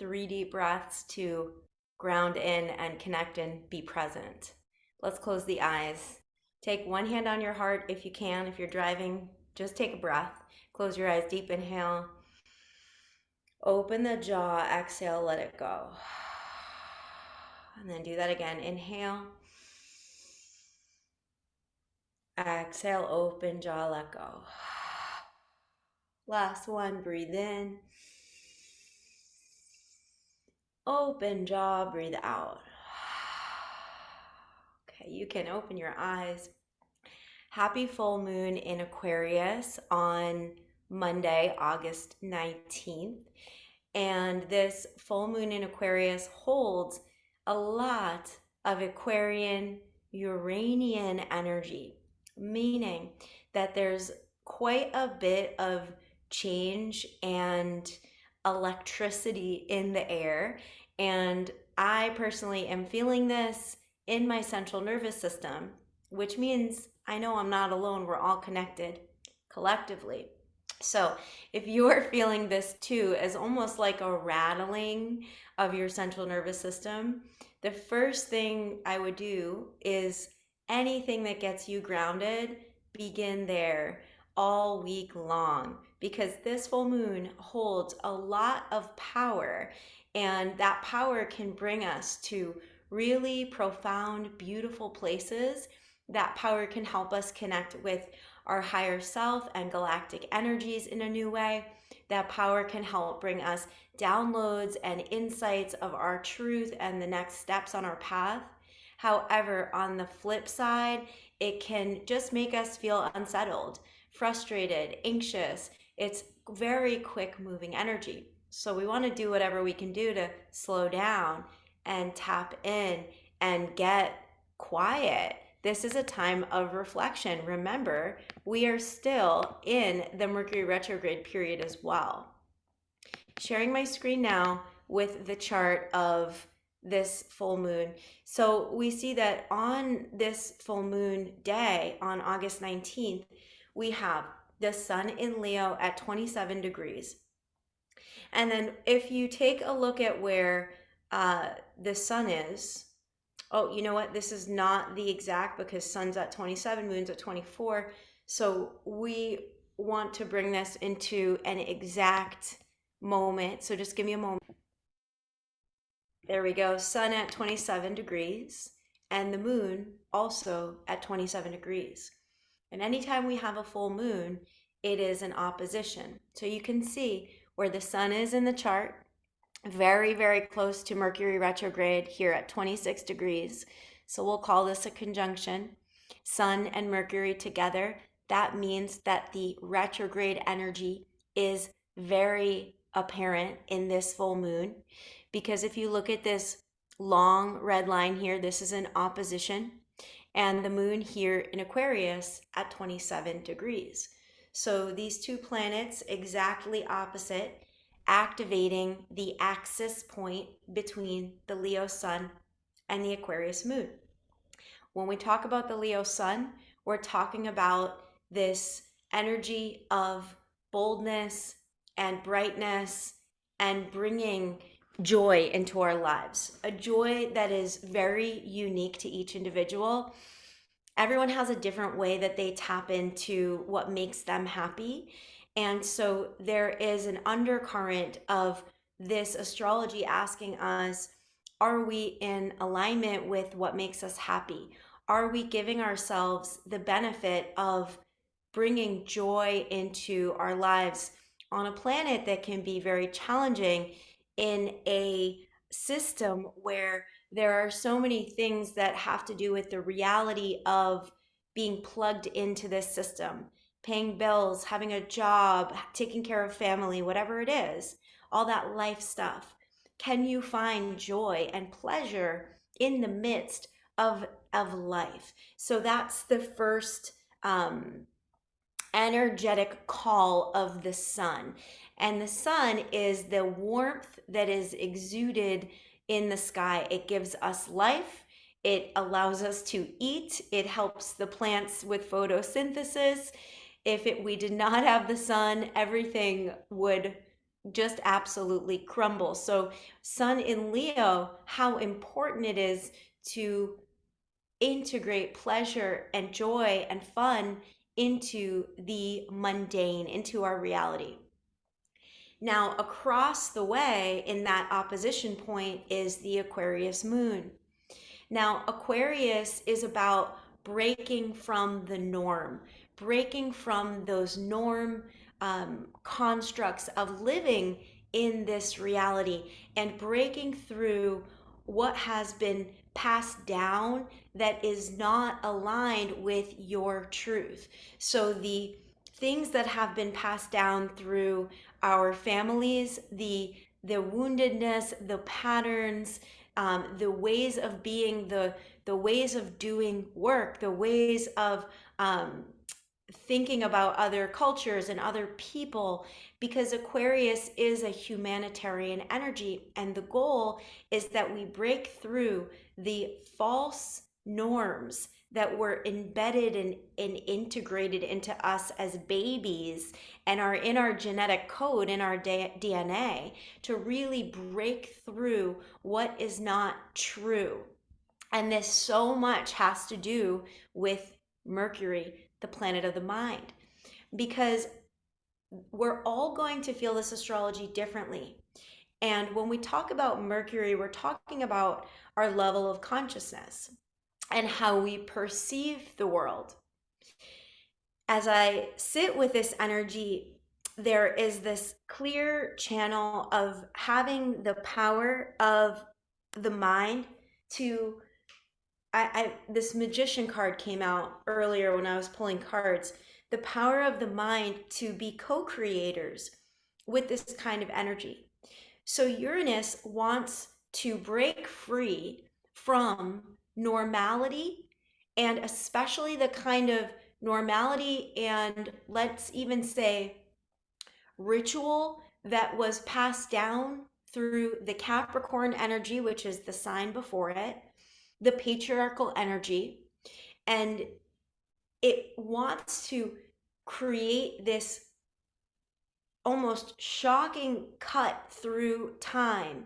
3 deep breaths to ground in and connect and be present. Let's close the eyes. Take one hand on your heart if you can. If you're driving, just take a breath. Close your eyes, deep inhale. Open the jaw, exhale, let it go. And then do that again. Inhale. Exhale, open jaw, let go. Last one, breathe in. Open jaw, breathe out. Okay, you can open your eyes. Happy full moon in Aquarius on Monday, August 19th. And this full moon in Aquarius holds a lot of Aquarian, Uranian energy, meaning that there's quite a bit of change and electricity in the air. And I personally am feeling this in my central nervous system, which means I know I'm not alone. We're all connected collectively. So if you're feeling this too, as almost like a rattling of your central nervous system, the first thing I would do is anything that gets you grounded, begin there all week long, because this full moon holds a lot of power, and that power can bring us to really profound, beautiful places. That power can help us connect with our higher self and galactic energies in a new way. That power can help bring us downloads and insights of our truth and the next steps on our path. However, on the flip side, it can just make us feel unsettled, frustrated, anxious. It's very quick moving energy. So we want to do whatever we can do to slow down and tap in and get quiet. This is a time of reflection. Remember, we are still in the Mercury retrograde period as well. Sharing my screen now with the chart of this full moon. So we see that on this full moon day, on August 19th, we have the sun in Leo at 27 degrees. And then if you take a look at where the sun is, oh, you know what? This is not the exact, because sun's at 27, moon's at 24. So we want to bring this into an exact moment. So just give me a moment. There we go. Sun at 27 degrees and the moon also at 27 degrees. And anytime we have a full moon, it is an opposition. So you can see where the sun is in the chart, very, very close to Mercury retrograde here at 26 degrees. So we'll call this a conjunction. Sun and Mercury together. That means that the retrograde energy is very apparent in this full moon, because if you look at this long red line here, this is an opposition, and the moon here in Aquarius at 27 degrees. So these two planets exactly opposite, activating the axis point between the Leo sun and the Aquarius moon. When we talk about the Leo sun, we're talking about this energy of boldness and brightness and bringing joy into our lives, a joy that is very unique to each individual. Everyone has a different way that they tap into what makes them happy. And so there is an undercurrent of this astrology asking us, are we in alignment with what makes us happy? Are we giving ourselves the benefit of bringing joy into our lives on a planet that can be very challenging, in a system where there are so many things that have to do with the reality of being plugged into this system, paying bills, having a job, taking care of family, whatever it is, all that life stuff. Can you find joy and pleasure in the midst of life? So that's the first energetic call of the sun. And the sun is the warmth that is exuded in the sky. It gives us life. It allows us to eat. It helps the plants with photosynthesis. If we did not have the sun, everything would just absolutely crumble. So, Sun in Leo, how important it is to integrate pleasure and joy and fun into the mundane, into our reality. Now, across the way in that opposition point is the Aquarius moon. Now, Aquarius is about breaking from the norm, breaking from those norm constructs of living in this reality and breaking through what has been passed down that is not aligned with your truth. So, the things that have been passed down through our families, the woundedness, the patterns, the ways of being, the ways of doing work, the ways of thinking about other cultures and other people, because Aquarius is a humanitarian energy, and the goal is that we break through the false norms that were embedded and integrated into us as babies and are in our genetic code, in our DNA, to really break through what is not true. And this so much has to do with Mercury, the planet of the mind, because we're all going to feel this astrology differently. And when we talk about Mercury, we're talking about our level of consciousness and how we perceive the world. As I sit with this energy, there is this clear channel of having the power of the mind to this magician card came out earlier when I was pulling cards. The power of the mind to be co-creators with this kind of energy. So Uranus wants to break free from normality, and especially the kind of normality and, let's even say, ritual that was passed down through the Capricorn energy, which is the sign before it, the patriarchal energy, and it wants to create this almost shocking cut through time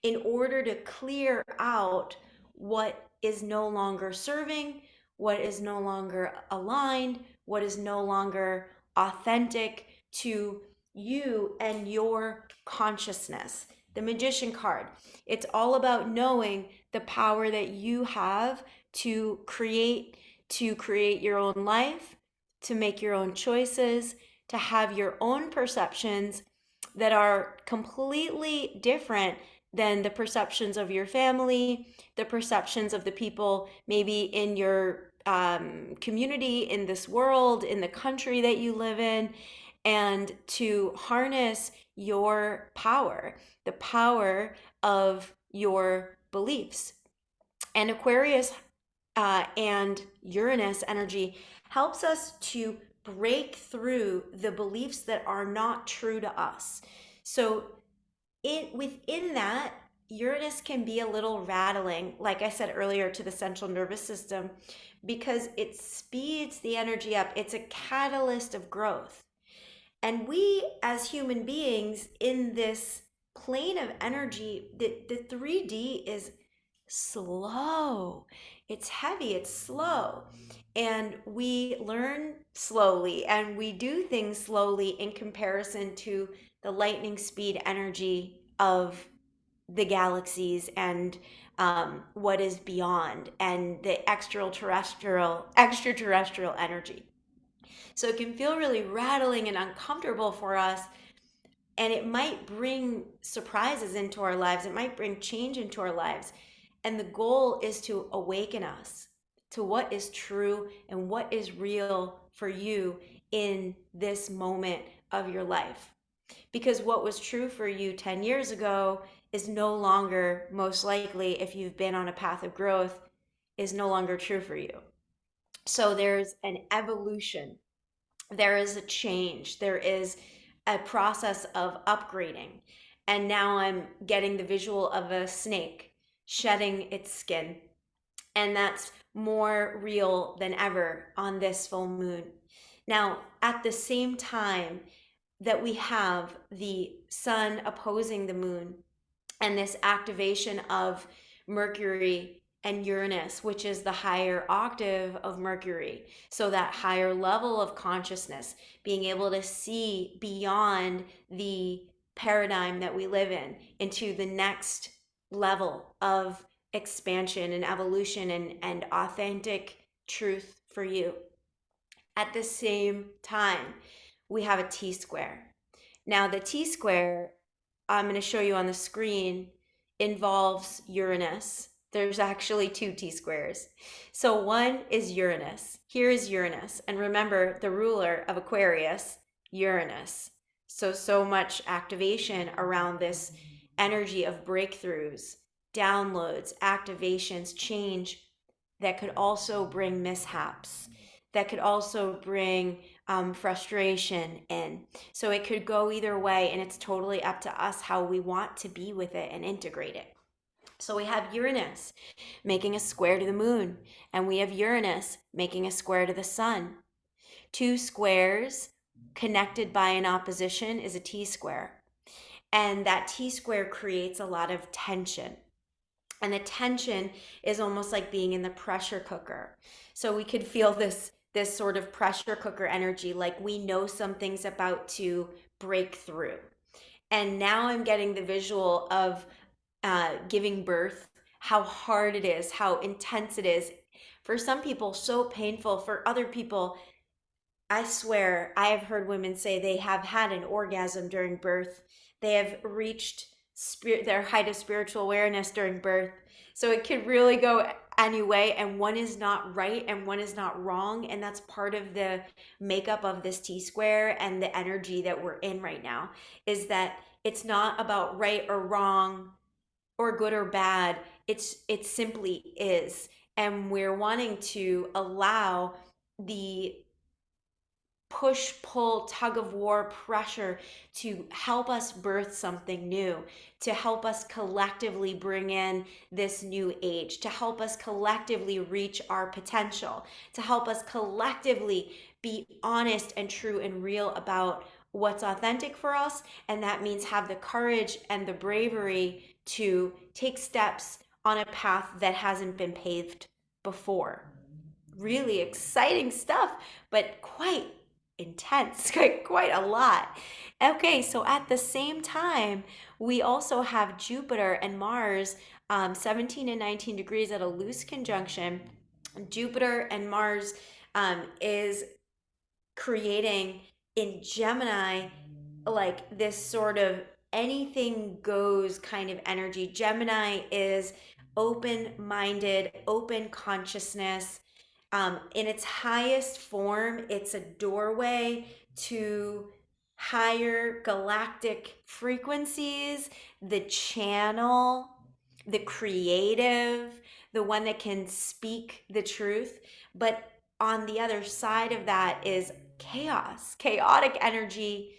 in order to clear out what is no longer serving, what is no longer aligned, what is no longer authentic to you and your consciousness. The Magician card, it's all about knowing the power that you have to create your own life, to make your own choices, to have your own perceptions that are completely different than the perceptions of your family, the perceptions of the people maybe in your community, in this world, in the country that you live in, and to harness your power, the power of your beliefs. And Aquarius and Uranus energy helps us to break through the beliefs that are not true to us. So within that, Uranus can be a little rattling, like I said earlier, to the central nervous system, because it speeds the energy up. It's a catalyst of growth. And we, as human beings, in this plane of energy, the 3D is slow. It's heavy, it's slow. And we learn slowly and we do things slowly in comparison to the lightning speed energy of the galaxies and what is beyond, and the extraterrestrial energy. So it can feel really rattling and uncomfortable for us, and it might bring surprises into our lives. It might bring change into our lives. And the goal is to awaken us to what is true and what is real for you in this moment of your life. Because what was true for you 10 years ago is no longer, most likely, if you've been on a path of growth, is no longer true for you. So there's an evolution, there is a change, there is a process of upgrading. And now I'm getting the visual of a snake shedding its skin. And that's more real than ever on this full moon. Now, at the same time, that we have the sun opposing the moon and this activation of Mercury and Uranus, which is the higher octave of Mercury. So, that higher level of consciousness, being able to see beyond the paradigm that we live in into the next level of expansion and evolution and authentic truth for you. At the same time, we have a T square. Now, the T square, I'm going to show you on the screen, involves Uranus. There's actually two T squares. So one is Uranus. Here is Uranus. And remember, the ruler of Aquarius, Uranus. So much activation around this energy of breakthroughs, downloads, activations, change that could also bring mishaps, that could also bring frustration in. So it could go either way, and it's totally up to us how we want to be with it and integrate it. So we have Uranus making a square to the moon, and we have Uranus making a square to the sun. Two squares connected by an opposition is a T square. And that T square creates a lot of tension. And the tension is almost like being in the pressure cooker. So we could feel this sort of pressure cooker energy, like we know something's about to break through. And now I'm getting the visual of giving birth, how hard it is, how intense it is. For some people, so painful. For other people, I swear, I have heard women say they have had an orgasm during birth. They have reached their height of spiritual awareness during birth. So it could really go any way, and one is not right and one is not wrong. And that's part of the makeup of this T square and the energy that we're in right now, is that it's not about right or wrong or good or bad. It simply is. And we're wanting to allow the push, pull, tug of war, pressure to help us birth something new, to help us collectively bring in this new age, to help us collectively reach our potential, to help us collectively be honest and true and real about what's authentic for us. And that means have the courage and the bravery to take steps on a path that hasn't been paved before. Really exciting stuff, but quite intense, quite a lot. Okay, so at the same time, we also have Jupiter and Mars, 17 and 19 degrees at a loose conjunction. Jupiter and Mars is creating in Gemini like this sort of anything goes kind of energy. Gemini is open minded, open consciousness. In its highest form, it's a doorway to higher galactic frequencies, the channel, the creative, the one that can speak the truth. But on the other side of that is chaos, chaotic energy,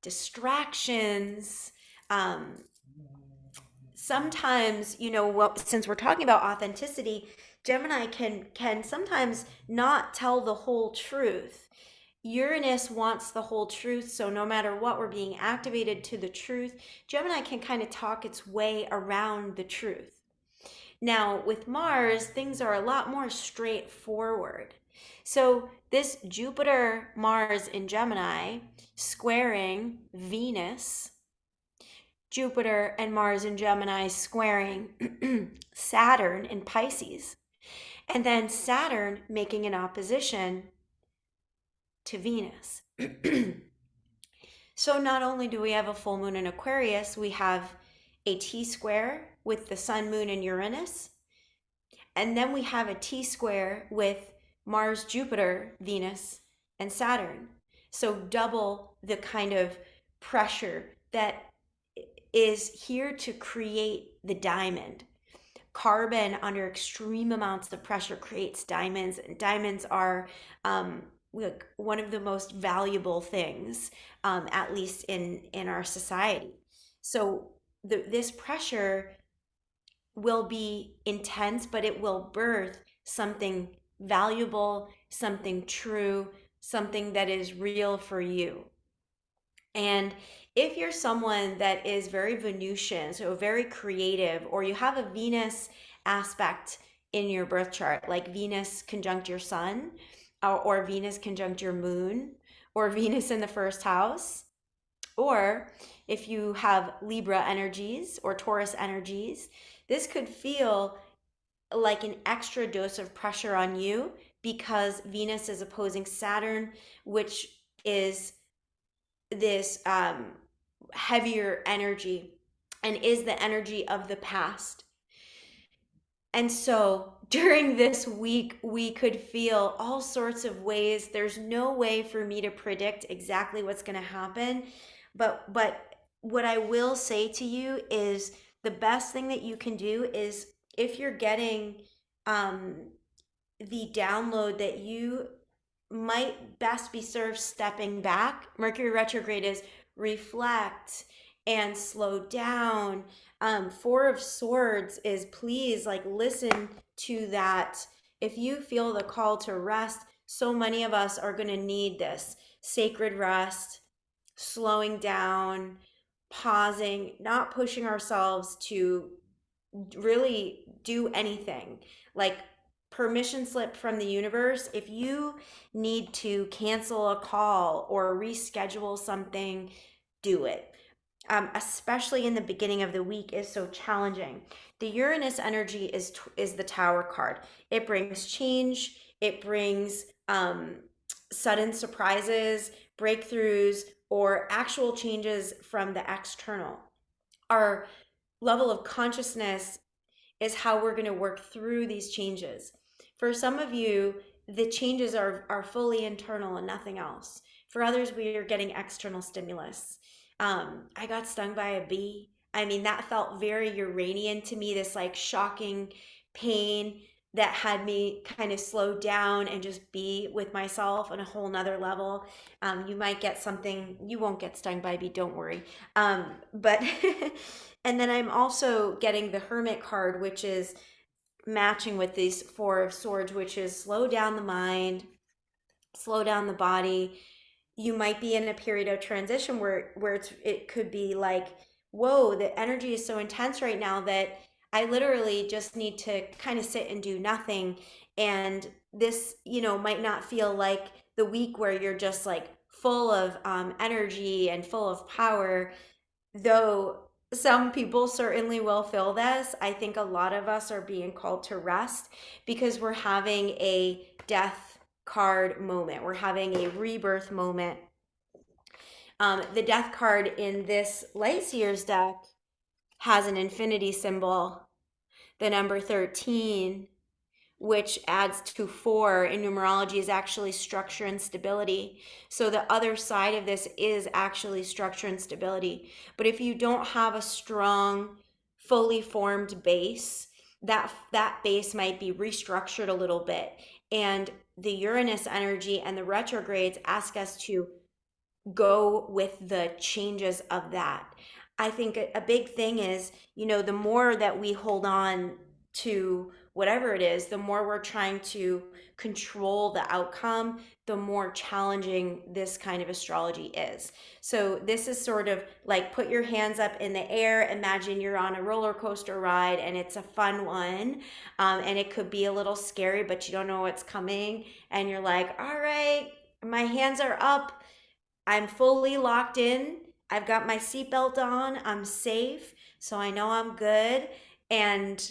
distractions. Sometimes, since we're talking about authenticity, Gemini can sometimes not tell the whole truth. Uranus wants the whole truth, so no matter what, we're being activated to the truth. Gemini can kind of talk its way around the truth. Now, with Mars, things are a lot more straightforward. So, this Jupiter Mars in Gemini squaring Venus, Jupiter and Mars in Gemini squaring Saturn in Pisces, and then Saturn making an opposition to Venus. So not only do we have a full moon in Aquarius, we have a T square with the sun, moon, and Uranus. And then we have a T square with Mars, Jupiter, Venus, and Saturn. So double the kind of pressure that is here to create the diamond. Carbon under extreme amounts of pressure creates diamonds, and diamonds are one of the most valuable things, at least in our society. So this pressure will be intense, but it will birth something valuable, something true, something that is real for you. And if you're someone that is very Venusian, so very creative, or you have a Venus aspect in your birth chart, like Venus conjunct your sun, or Venus conjunct your moon, or Venus in the first house, or if you have Libra energies or Taurus energies, this could feel like an extra dose of pressure on you because Venus is opposing Saturn, which is this heavier energy and is the energy of the past. And so during this week, we could feel all sorts of ways. There's no way for me to predict exactly what's going to happen. But what I will say to you is the best thing that you can do is if you're getting um, the download that you might best be served stepping back. Mercury retrograde is reflect and slow down. Four of Swords is please like listen to that. If you feel the call to rest, so many of us are going to need this sacred rest, slowing down, pausing, not pushing ourselves to really do anything. Like permission slip from the universe. If you need to cancel a call or reschedule something, do it. Especially in the beginning of the week is so challenging. The Uranus energy is the Tower card. It brings change. It brings sudden surprises, breakthroughs, or actual changes from the external. Our level of consciousness is how we're going to work through these changes. For some of you, the changes are fully internal and nothing else. For others, we are getting external stimulus. I got stung by a bee. I mean, that felt very Uranian to me, this like shocking pain that had me kind of slow down and just be with myself on a whole nother level. You might get something, you won't get stung by a bee, don't worry. But and then I'm also getting the Hermit card, which is matching with these Four of Swords, which is slow down the mind, slow down the body. You might be in a period of transition where it could be like, whoa, the energy is so intense right now that I literally just need to kind of sit and do nothing. And this, might not feel like the week where you're just like full of energy and full of power, though some people certainly will feel this. I think a lot of us are being called to rest because we're having a death card moment. We're having a rebirth moment. The death card in this Light Seers deck has an infinity symbol, the number 13, which adds to 4 in numerology, is actually structure and stability. So the other side of this is actually structure and stability. But if you don't have a strong, fully formed base, that base might be restructured a little bit. And the Uranus energy and the retrogrades ask us to go with the changes of that. I think a big thing is, the more that we hold on to whatever it is, the more we're trying to control the outcome, the more challenging this kind of astrology is. So this is sort of like put your hands up in the air, imagine you're on a roller coaster ride and it's a fun one. And it could be a little scary, but you don't know what's coming. And you're like, all right, my hands are up. I'm fully locked in. I've got my seatbelt on. I'm safe. So I know I'm good. And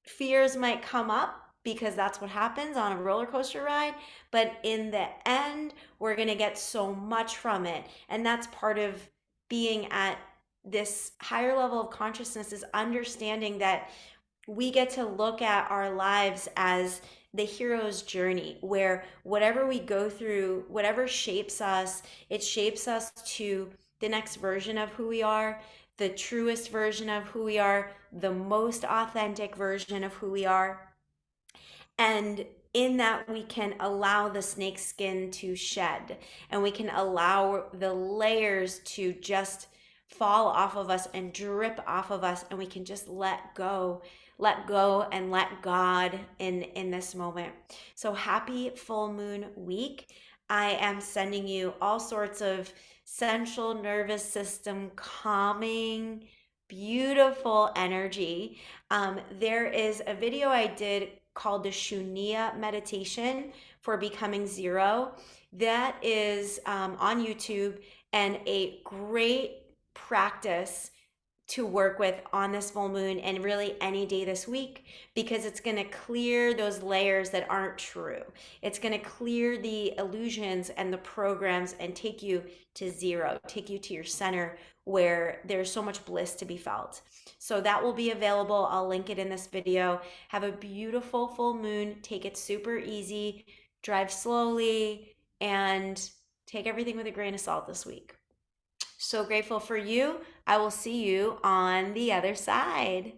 fears might come up because that's what happens on a roller coaster ride. But in the end, we're going to get so much from it. And that's part of being at this higher level of consciousness, is understanding that we get to look at our lives as the hero's journey, where whatever we go through, whatever shapes us, it shapes us to the next version of who we are, the truest version of who we are, the most authentic version of who we are. And in that, we can allow the snake skin to shed, and we can allow the layers to just fall off of us and drip off of us, and we can just let go and let God in this moment. So happy full moon week. I am sending you all sorts of central nervous system calming, beautiful energy. There is a video I did called the Shunya meditation for becoming zero. That is on YouTube, and a great practice to work with on this full moon and really any day this week, because it's going to clear those layers that aren't true. It's going to clear the illusions and the programs and take you to zero, take you to your center where there's so much bliss to be felt. So that will be available. I'll link it in this video. Have a beautiful full moon. Take it super easy. Drive slowly and take everything with a grain of salt this week. So grateful for you. I will see you on the other side.